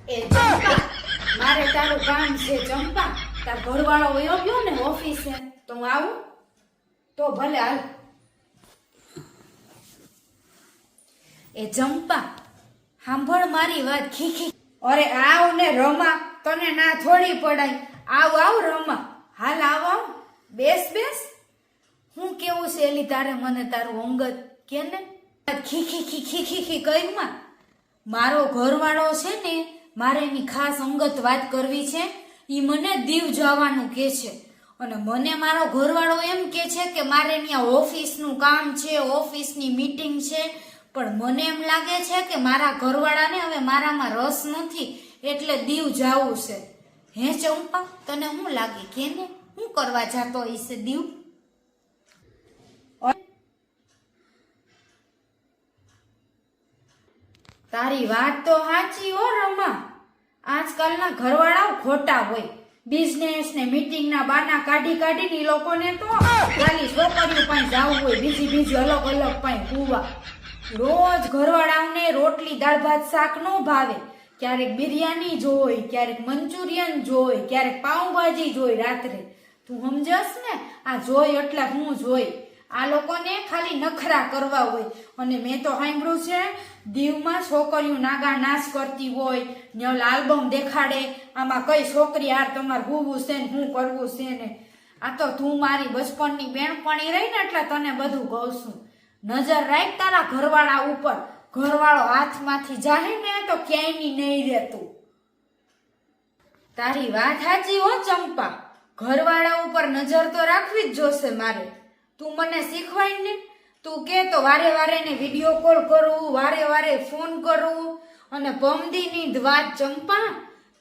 એ ચંપા, મારે તારું કામ છે ચંપા. તાર ઘરવાળો વયો ગયો ને ઓફિસે, તો હું આવું? તો ભલે હાલ. એ ચંપા, સાંભળ મારી વાત. ખીખી. અરે આવ ને રમા, તને ના થોડી પડાય. આવ રમા, હાલ આવ. બેસ. હું કેવું છે એલી તારે મને તારું અંગત કે ને? ખીખી કઈમાં મારો ઘરવાળો છે ને, મારે એની ખાસ અંગત વાત કરવી છે. ઈ મને દીવ જવાનું કે છે, અને મને મારો ઘરવાળો એમ કે છે કે મારે ત્યાં ઓફિસનું કામ છે, ઓફિસની મીટિંગ છે. પણ મને એમ લાગે છે કે મારા ઘરવાળાને હવે મારામાં રસ નથી, એટલે દીવ જાવું છે. હે ચંપા, તને શું લાગે કે ને? શું કરવા જાતો હશે દીવ? તારી વાત તો સાચી હો રમા. આજકાલના ઘરવાળાઓ ખોટા હોય. બિઝનેસ ને મીટિંગ ના બાના કાઢી ઈ લોકોને તો ખાલી છોકરીઓ પાસે જવું હોય, બીજી અલગ પાસે કુવા. રોજ ઘરવાળાઓને રોટલી દાળ ભાત શાક નો ભાવે. ક્યારેક બિરયાની જોઈ, ક્યારેક મંચુરિયન જોઈ, ક્યારેક પાઉંભાજી જોઈ રાત્રે. તું સમજસ ને? આ જોઈ એટલે હું જોઈ. આ લોકોને ખાલી નખરા કરવા હોય. અને મેં તો સાંભળ્યું છે દીવમાં છોકરીઓ નાગા નાચ કરતી હોય ને, આલ્બમ દેખાડે, આમાં કઈ છોકરી હાર તમારે હોવું છે ને શું કરવું છે ને. આ તો તું મારી બચપનની બેનપણી રહી ને એટલે તને બધું કહું છું. નજર રાખ તારા ઘરવાળા ઉપર. ઘરવાળો હાથમાંથી જાહે ને તો ક્યાંય નહીં રહેતું. તારી વાત સાચી હો ચંપા, ઘરવાળા ઉપર નજર તો રાખવી જ જોશે મારે. તું મને શીખવાય ને. તું કે તો વારે ને વિડીયો કોલ કરું, વારે ફોન કરું. અને પમદીની જ વાત ચંપા,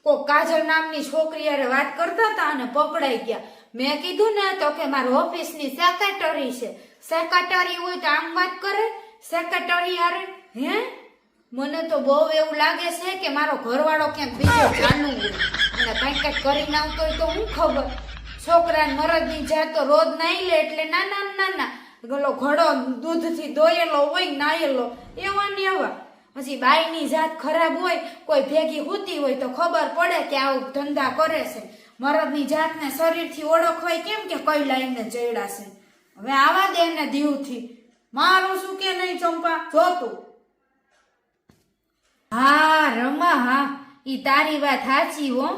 કોઈ કાજલ નામની છોકરી હારે વાત કરતા હતા અને પકડાઈ ગયા. મેં કીધું ને તો કે મારા ઓફિસની સેક્રેટરી છે. સેક્રેટરી હોય તો આમ વાત કરે? સેક્રેટરી હારે હે? મને તો બહુ એવું લાગે છે કે મારો ઘરવાળો ક્યાંક બીજો ચાલુ હોય અને કઈક કરીને આવતો હોય તો હું ખબર. છોકરાને મરદની જાત તો રોજ નાઈ લે એટલે ના ગલો ઘડો દૂધથી દોયેલો હોય નાયેલો એવા ને એવા. પછી બાઈની જાત ખરાબ હોય, કોઈ ભેગી હોતી હોય તો ખબર પડે કે આવું ધંધા કરે છે. મરદની જાતને શરીરથી ઓળખવાય કેમ કે કઈ લાઈને ચડ્યા છે. હવે આવા દે ને દીવથી. મારું શું કે નહીં ચંપા, જોતું. હા રમા, હા ઈ તારી વાત સાચી હો.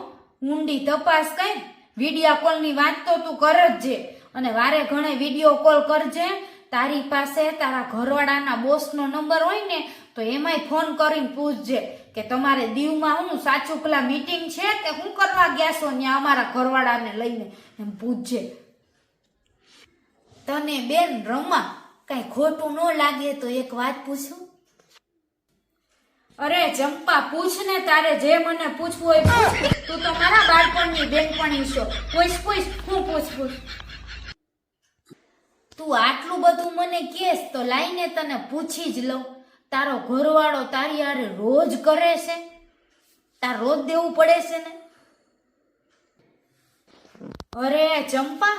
ઊંડી તપાસ કઈ. વિડીયો કોલ ની વાત તો તું કર જ છે, અને વારે ઘણે વિડીયો કોલ કરજે. તારી પાસે તારા ઘરવાળાના બોસનો નંબર હોય ને તો એમાંય ફોન કરીને પૂછજે કે તમારે દીવમાં હું સાચું પેલા મીટિંગ છે કે હું કરવા ગયા છો ત્યાં અમારા ઘરવાળાને લઈને, એમ પૂછજે. તને બેન રમા કઈ ખોટું ન લાગે તો એક વાત પૂછું? અરે ચંપા પૂછ ને, તારે જે મને પૂછવું હોય પૂછ. તું તો મારા બાળપણની બેનપણી છો. પૂછ હું પૂછ. તું આટલું બધું મને કેસ તો લાઈને તને પૂછી જ લઉં. તારો ઘરવાળો તારી હારે રોજ કરે છે? તાર રોજ દેવું પડે છે ને? અરે ચંપા,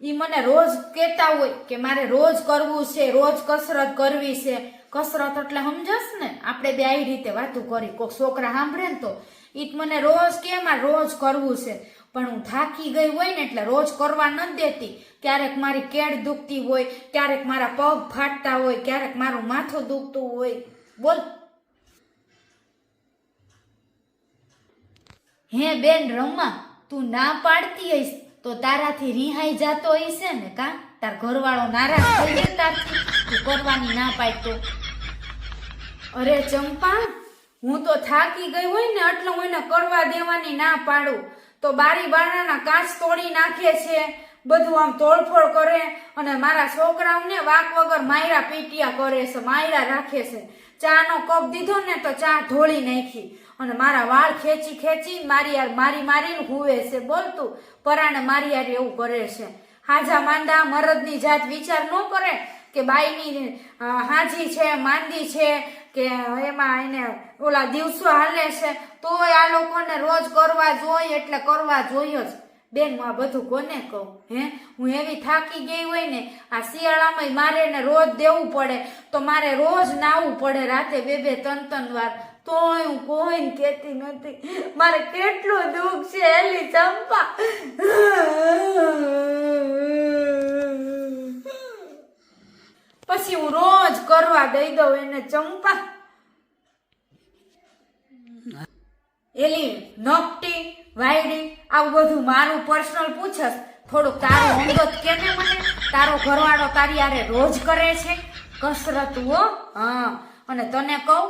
ઈ મને રોજ કહેતા હોય કે મારે રોજ કરવું છે, રોજ કસરત કરવી છે. કસરત એટલે સમજસ ને? આપણે બે આવી રીતે વાતું કરી, કોઈક છોકરા સાંભળે ને તો ઈ મને રોજ કે મારે રોજ કરવું છે. પણ હું થાકી ગઈ હોય ને એટલે રોજ કરવા નથી દેતી. ક્યારેક મારી કેડ દુખતી હોય, ક્યારેક મારા પગ ફાટતા હોય, ક્યારેક મારું માથું દુખતું હોય. બોલ. હે બેન રમા, તું ના પાડતી હઈશ તો તારાથી રિહાઈ જાતો હશે ને? કા તાર ઘરવાળો નારાજ થઈ જાય તારથી તું કરવાની ના પાડતો? અરે ચંપા, હું તો થાકી ગઈ હોય ને એટલે હું એને કરવા દેવાની ના પાડું તો બારી બારણાના કાચ તોડી નાખે છે, બધું આમ તોડફોડ કરે અને મારા છોકરાઓને વાક વગર માયરા પીટિયા કરે છે, માયરા રાખે છે. ચાનો કપ દીધો ને તો ચા ઢોળી નાખી અને મારા વાળ ખેંચી મારીને હુવે છે. બોલતું પરાણે મારી યાર એવું કરે છે. હાજા માંદા મરદની જાત વિચાર ન કરે કે બાઈની હાજી છે, માંદી છે કે એમાં એને ઓલા દિવસો હાલે છે, તોય આ લોકોને રોજ કરવા જોઈએ એટલે કરવા જોઈએ જ. બેન હું આ બધું કોને કહું? હે, હું એવી થાકી ગઈ હોય ને, આ શિયાળામાં મારે ને રોજ દેવું પડે તો મારે રોજ નાવું પડે રાતે 2-2 3-3 વાર. તોય હું કોઈને કહેતી નથી. મારે કેટલું દુઃખ છે એલી ચંપા. પછી હું રોજ કરવા દઈ દઉં એને ચંપા. એલી નકટી વાયડી આવું બધું મારું પર્સનલ પૂછસ. થોડુંક તારું અંગત કે ને મને. તારો ઘરવાળો તારી હારે રોજ કરે છે કસરત હો. હા અને તને કહું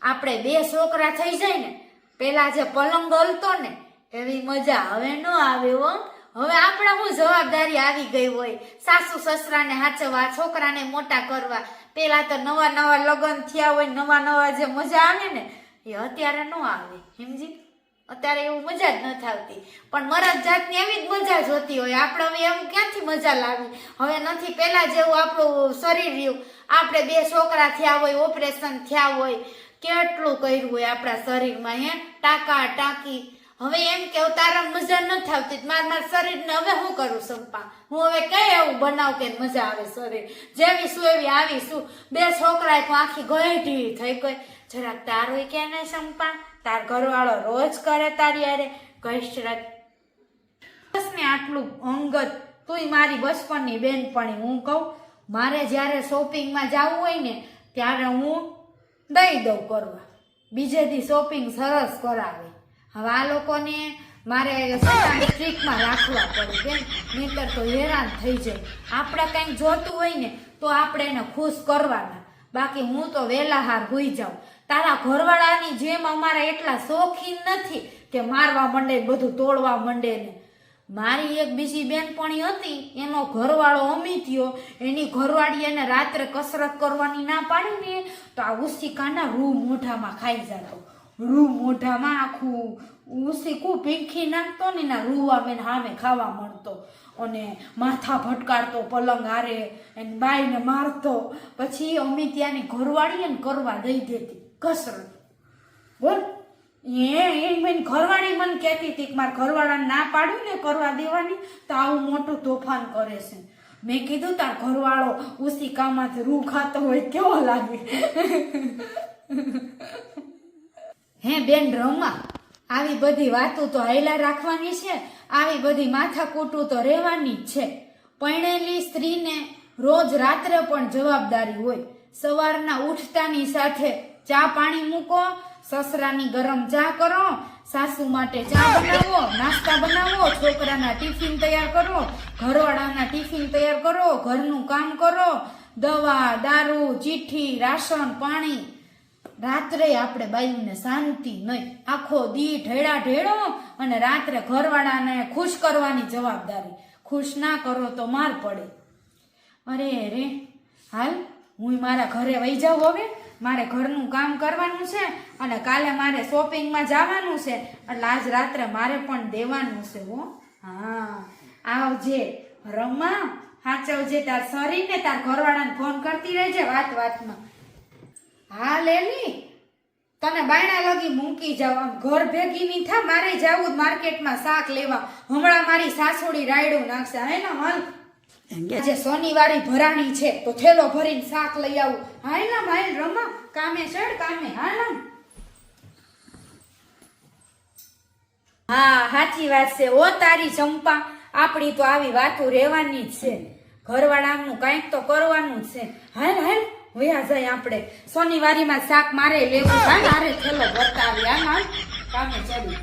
આપણે 2 છોકરા થઈ જાય ને પેલા જે પલંગ હલતો ને એવી મજા હવે ન આવે હો. હવે આપણે શું જવાબદારી આવી ગઈ હોય સાસુ સસરાને હાચવવા છોકરાને મોટા કરવા. પેલા તો નવા નવા લગ્ન થયા હોય નવા નવા જે મજા આવે ને એ અત્યારે ન આવે સમજી. અત્યારે એવું મજા જ નથી આવતી. પણ મરદ જાતની એવી જ મજા જોતી હોય. આપણે હવે એમ ક્યાંથી મજા લાવી. હવે નથી પેલા જેવું આપણું શરીર રહ્યું. આપણે 2 છોકરા થયા હોય ઓપરેશન થયા હોય કેટલું કર્યું હોય આપણા શરીરમાં હે ટાંકા ટાંકી. હવે એમ કે તારા મજા નથી આવતી મારા શરીરને હવે શું કરું સંપા. હું હવે કઈ એવું બનાવ કે મજા આવે શરીર જેવી શું એવી આવી શું. 2 છોકરા તો આખી ગઈઢી થઈ ગઈ. જરાક તારું કે ને સંપા તાર ઘરવાળો રોજ કરે તારી હારે કસરત. બસ ને આટલું અંગત. તુંય મારી બચપનની બેનપણી. હું કહું મારે જ્યારે શોપિંગમાં જવું હોય ને ત્યારે હું દઈ દઉં કરવા. બીજે દી શોપિંગ સરસ કરાવે. હવે આ લોકોને મારે સ્ટ્રીકમાં રાખવા પડે બેન નહીતર તો હેરાન થઈ જાય. આપણે કંઈક જોતું હોય ને તો આપણે એને ખુશ કરવાના. બાકી હું તો વહેલા હાર હોઈ જાઉં. તારા ઘરવાળાની જેમ અમારા એટલા શોખીન નથી કે મારવા માંડે બધું તોડવા માંડે ને. મારી એક બીજી બેનપણી હતી એનો ઘરવાળો અમિત્યો. એની ઘરવાળી એને રાત્રે કસરત કરવાની ના પાડી ને તો આ ઉસીકાના રૂ મોઢામાં ખાઈ જતો. રૂ મોઢામાં આખું ઉસીકું પીંખી નાખતો ને એના રૂવા મેં સામે ખાવા મળતો અને માથા ભટકાડતો પલંગ હારે એને બાઈને મારતો. પછી અમિત્યાની ઘરવાળી એને કરવા દઈ દેતી કસરત. બોલ એ ઘરવાળી મને કહેતી હતી કે મારા ઘરવાળાને ના પાડ્યું ને કરવા દેવાની તો આવું મોટું તોફાન કરે છે. મેં કીધું તાર ઘરવાળો ઉસીકામાંથી રૂ ખાતો હોય કેવો લાગે. હે બેન રમા આવી બધી વાતો તો હાઈલા રાખવાની છે. આવી બધી માથાકૂટું તો રહેવાની જ છે. પરણેલી સ્ત્રીને રોજ રાત્રે પણ જવાબદારી હોય. સવારના ઉઠતાની સાથે ચા પાણી મૂકો, સસરાની ગરમ ચા કરો, સાસુ માટે ચા બનાવો, નાસ્તા બનાવો, છોકરાના ટિફિન તૈયાર કરો, ઘરવાળાના ટિફિન તૈયાર કરો, ઘરનું કામ કરો, દવા દારૂ ચીઠી રાશન પાણી. રાત્રે આપણે બાયુને શાંતિ નહીં. આખો દી ઢેડા ઢેડો અને રાત્રે ઘરવાળાને ખુશ કરવાની જવાબદારી. ખુશ ના કરો તો માર પડે. અરે રે હાલ હું મારા ઘરે વહી જાઉં. હવે મારે ઘરનું કામ કરવાનું છે અને કાલે મારે શોપિંગમાં જવાનું છે એટલે આજ રાત્રે મારે પણ દેવાનું છે હો. હા આવજે રમા. સાચવજે તાર શરીરને. તાર ઘરવાળાને ફોન કરતી રહેજે વાત વાતમાં. હા લેલી તને બાયણા લગી મૂકી જાવ. આમ ઘર ભેગી નહીં થા. મારે જવું માર્કેટમાં શાક લેવા. હમણાં મારી સાસુડી રાયડું નાખશે. હે ને હાલ આજે શનિવારી ભરાણી છે તો થેલો ભરીને શાક લઈ આવું. હાલ ના માઇલ રમા કામે ચડ કામે. હાલ હા સાચી વાત છે ઓ તારી ચંપા. આપણી તો આવી વાતો રહેવાની જ છે. ઘરવાળાનું કંઈક તો કરવાનું જ છે. હાલ હાલ વયા જાય આપણે શનિવારીમાં શાક મારે લેવું. હારે થેલો ભરતા આવી. હાલ કામે ચડી.